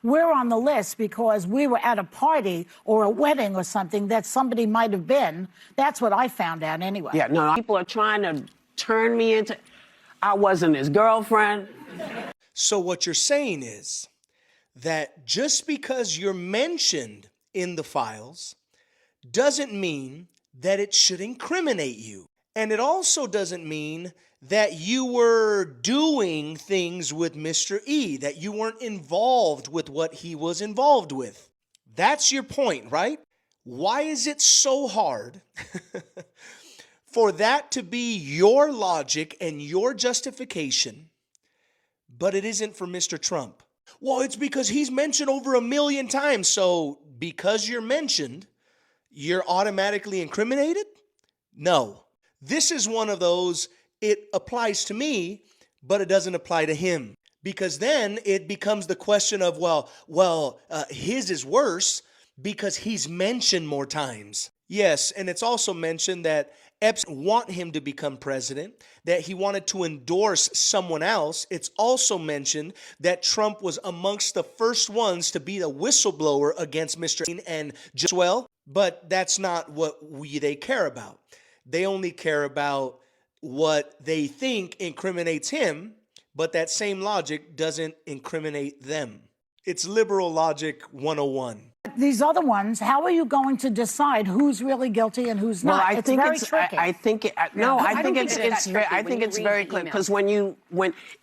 we're on the list because we were at a party or a wedding or something that somebody might have been. That's what I found out anyway. Yeah, no, people are trying to turn me into, I wasn't his girlfriend. So what you're saying is that just because you're mentioned in the files doesn't mean that it should incriminate you. And it also doesn't mean that you were doing things with Mr. E, that you weren't involved with what he was involved with. That's your point, right? Why is it so hard for that to be your logic and your justification, but it isn't for Mr. Trump? Well, it's because he's mentioned over 1 million times. So because you're mentioned, you're automatically incriminated? No. This is one of those, it applies to me, but it doesn't apply to him. Because then it becomes the question of, his is worse because he's mentioned more times. Yes, and it's also mentioned that Epstein wanted him to become president, that he wanted to endorse someone else. It's also mentioned that Trump was amongst the first ones to be the whistleblower against Mr. and just well, but that's not what they care about. They only care about what they think incriminates him, but that same logic doesn't incriminate them. It's liberal logic 101. These other ones, how are you going to decide who's really guilty and who's not? Well, I think it's very clear, because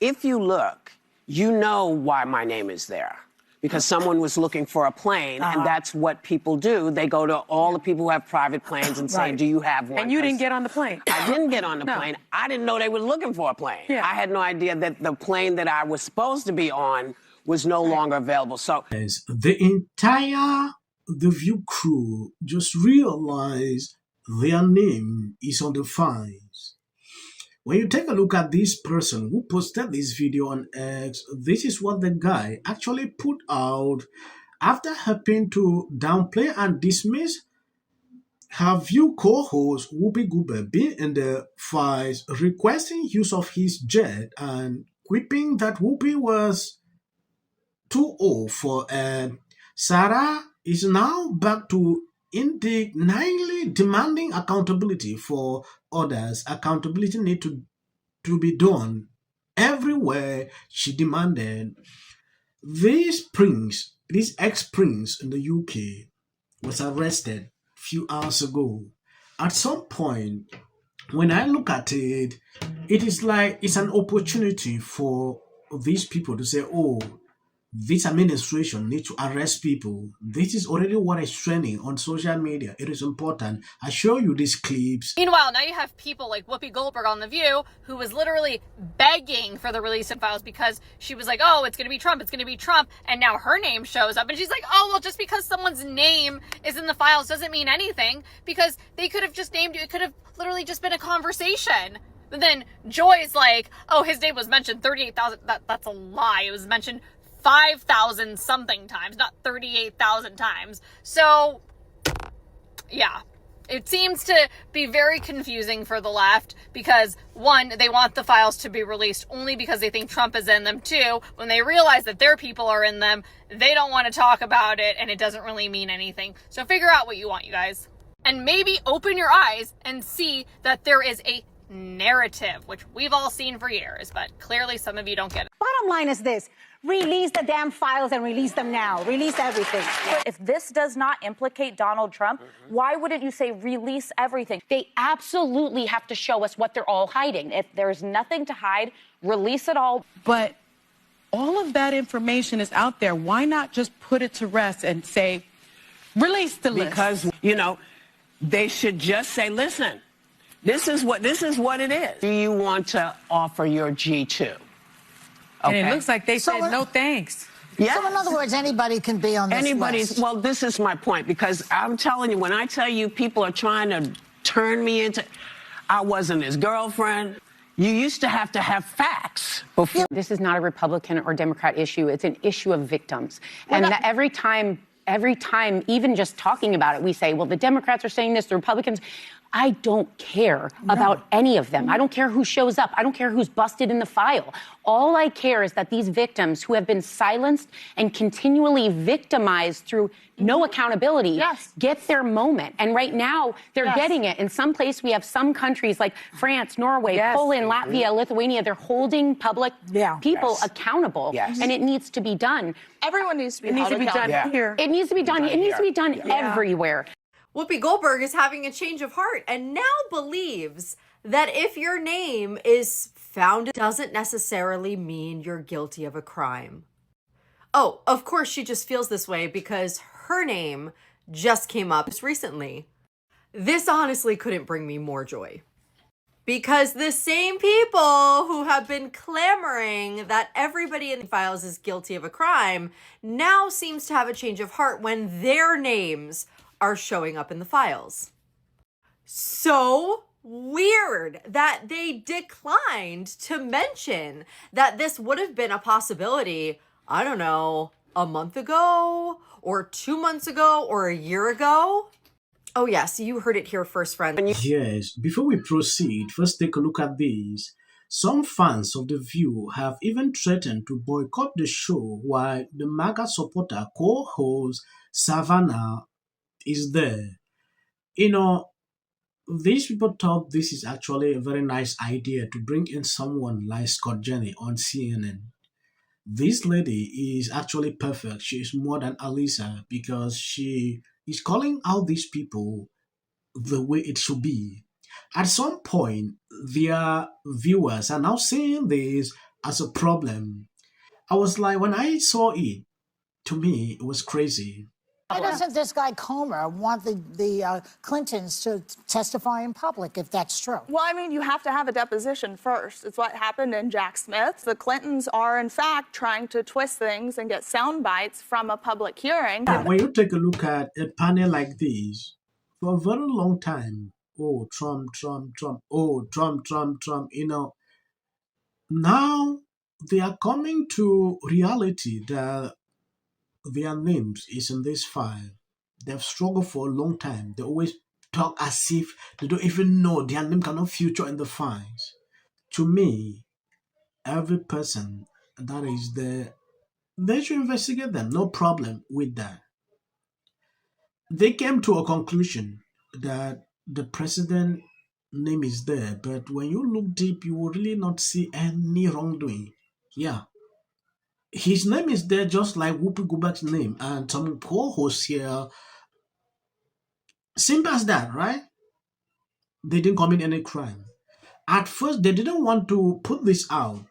if you look, you know why my name is there. Because someone was looking for a plane, and that's what people do. They go to all the people who have private planes and say, do you have one? And you didn't get on the plane. I didn't get on the plane. I didn't know they were looking for a plane. Yeah. I had no idea that the plane that I was supposed to be on was no longer available. So the entire The View crew just realized their name is on the files. When you take a look at this person who posted this video on X, this is what the guy actually put out after helping to downplay and dismiss her View co-host Whoopi Goldberg being in the files, requesting use of his jet and quipping that Whoopi was too old for Sarah is now back to indignantly demanding accountability for others. Accountability need to be done everywhere, she demanded. This ex-prince in the UK was arrested a few hours ago. At some point, when I look at it, it is like it's an opportunity for these people to say, oh, this administration needs to arrest people. This is already what is trending on social media. It is important. I show you these clips. Meanwhile, now you have people like Whoopi Goldberg on The View, who was literally begging for the release of files because she was like, oh, it's going to be Trump, it's going to be Trump. And now her name shows up and she's like, oh, well, just because someone's name is in the files doesn't mean anything, because they could have just named you. It could have literally just been a conversation. But then Joy's like, oh, his name was mentioned 38,000. That's a lie. It was mentioned 5,000 something times, not 38,000 times. So, yeah, it seems to be very confusing for the left because, one, they want the files to be released only because they think Trump is in them. Two, when they realize that their people are in them, they don't want to talk about it and it doesn't really mean anything. So figure out what you want, you guys. And maybe open your eyes and see that there is a narrative, which we've all seen for years, but clearly some of you don't get it. Bottom line is this: release the damn files and release them now. Release everything. If this does not implicate Donald Trump, why wouldn't you say release everything? They absolutely have to show us what they're all hiding. If there's nothing to hide, release it all. But all of that information is out there. Why not just put it to rest and say, release the list? Because, they should just say, listen, this is what it is. Do you want to offer your G2? Okay. And it looks like they said no thanks. Yeah. So in other words, anybody can be on this list. Well, this is my point, because I'm telling you, when I tell you people are trying to turn me into, I wasn't his girlfriend. You used to have facts before. This is not a Republican or Democrat issue. It's an issue of victims. And every time, even just talking about it, we say, well, the Democrats are saying this, the Republicans. I don't care about any of them. I don't care who shows up. I don't care who's busted in the file. All I care is that these victims who have been silenced and continually victimized through no accountability get their moment. And right now, they're getting it. In some place, we have some countries like France, Norway, Poland, Latvia, Lithuania. They're holding public people accountable. And it needs to be done. Everyone needs to be held accountable here. It needs to be done. It needs to be done everywhere. Whoopi Goldberg is having a change of heart and now believes that if your name is found, it doesn't necessarily mean you're guilty of a crime. Oh, of course she just feels this way because her name just came up recently. This honestly couldn't bring me more joy. Because the same people who have been clamoring that everybody in the files is guilty of a crime now seems to have a change of heart when their names are showing up in the files. So weird that they declined to mention that this would have been a possibility, I don't know, a month ago or 2 months ago or a year ago. Oh yes, you heard it here first, friend. Yes, before we proceed, first take a look at this. Some fans of The View have even threatened to boycott the show while the MAGA supporter co-host Savannah is there. You know, these people thought this is actually a very nice idea to bring in someone like Scott Jenny on CNN. This lady is actually perfect. She is more than Alisa because she is calling out these people the way it should be. At some point, their viewers are now seeing this as a problem. I was like, when I saw it, to me, it was crazy. Why doesn't this guy Comer want the Clintons to testify in public if that's true? Well, I mean, you have to have a deposition first. It's what happened in Jack Smith. The Clintons are, in fact, trying to twist things and get sound bites from a public hearing. When you take a look at a panel like this, for a very long time, oh, Trump, Trump, Trump, oh, Trump, Trump, Trump, you know, now they are coming to reality that their names is in this file. They've struggled for a long time. They always talk as if they don't even know their name cannot feature in the files. To me, every person that is there, they should investigate them. No problem with that. They came to a conclusion that the president name is there, but when you look deep, you will really not see any wrongdoing. Yeah. His name is there just like Whoopi Goldberg's name and some co-hosts here. Simple as that, right? They didn't commit any crime. At first, they didn't want to put this out,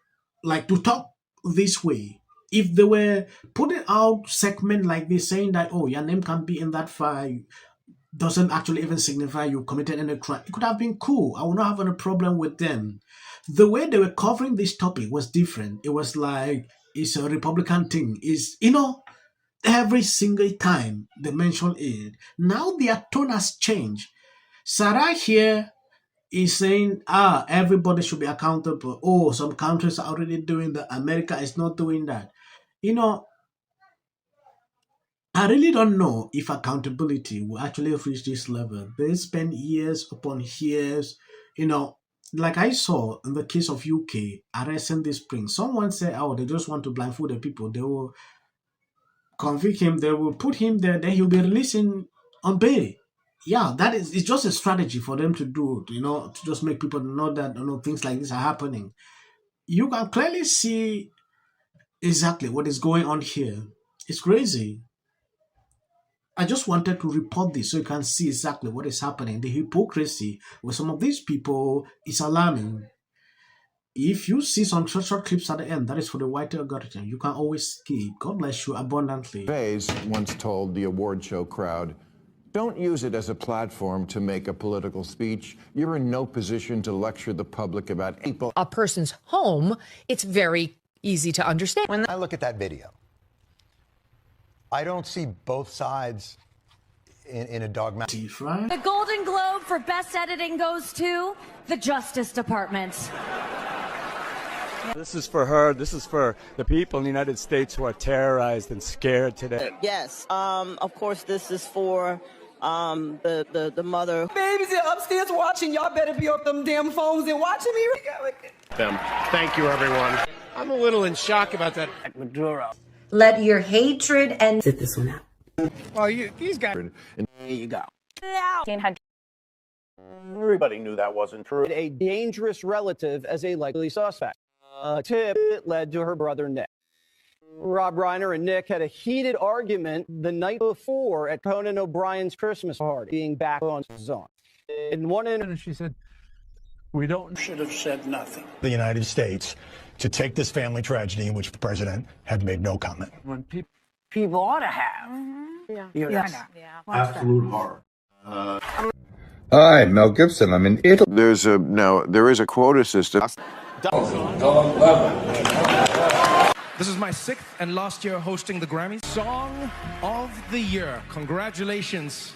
like to talk this way. If they were putting out segment like this saying that, oh, your name can be in that file, doesn't actually even signify you committed any crime, it could have been cool. I would not have any problem with them. The way they were covering this topic was different. It was like, it's a Republican thing. Is, you know, every single time they mention it. Now their tone has changed. Sarah here is saying, everybody should be accountable. Oh, some countries are already doing that. America is not doing that. You know, I really don't know if accountability will actually reach this level. They spend years upon years, you know, like I saw in the case of UK, arresting this prince. Someone said, oh, they just want to blindfold the people. They will convict him. They will put him there. Then he'll be released on bail. Yeah, it's just a strategy for them to do, you know, to just make people know that, you know, things like this are happening. You can clearly see exactly what is going on here. It's crazy. I just wanted to report this so you can see exactly what is happening. The hypocrisy with some of these people is alarming. If you see some short clips at the end, that is for the white algorithm. You can always skip. God bless you abundantly. Vase once told the award show crowd, don't use it as a platform to make a political speech. You're in no position to lecture the public about people. A person's home, it's very easy to understand. When I look at that video, I don't see both sides in a dogmatic. The Golden Globe for Best Editing goes to the Justice Department. This is for her. This is for the people in the United States who are terrorized and scared today. Yes. Of course, this is for the mother. Babies are upstairs watching. Y'all better be off them damn phones and watching me. Thank you, everyone. I'm a little in shock about that. Maduro. Let your hatred and sit this one out. Well, he's got. There you go. Everybody knew that wasn't true. A dangerous relative as a likely suspect. A tip that led to her brother Nick. Rob Reiner and Nick had a heated argument the night before at Conan O'Brien's Christmas party, being back on Zone. In one interview, she said, We should have said nothing. The United States to take this family tragedy in which the president had made no comment. When people ought to have. Absolute horror. Hi, Mel Gibson. I'm in Italy. There is a quota system. This is my 6th and last year hosting the Grammys. Song of the Year. Congratulations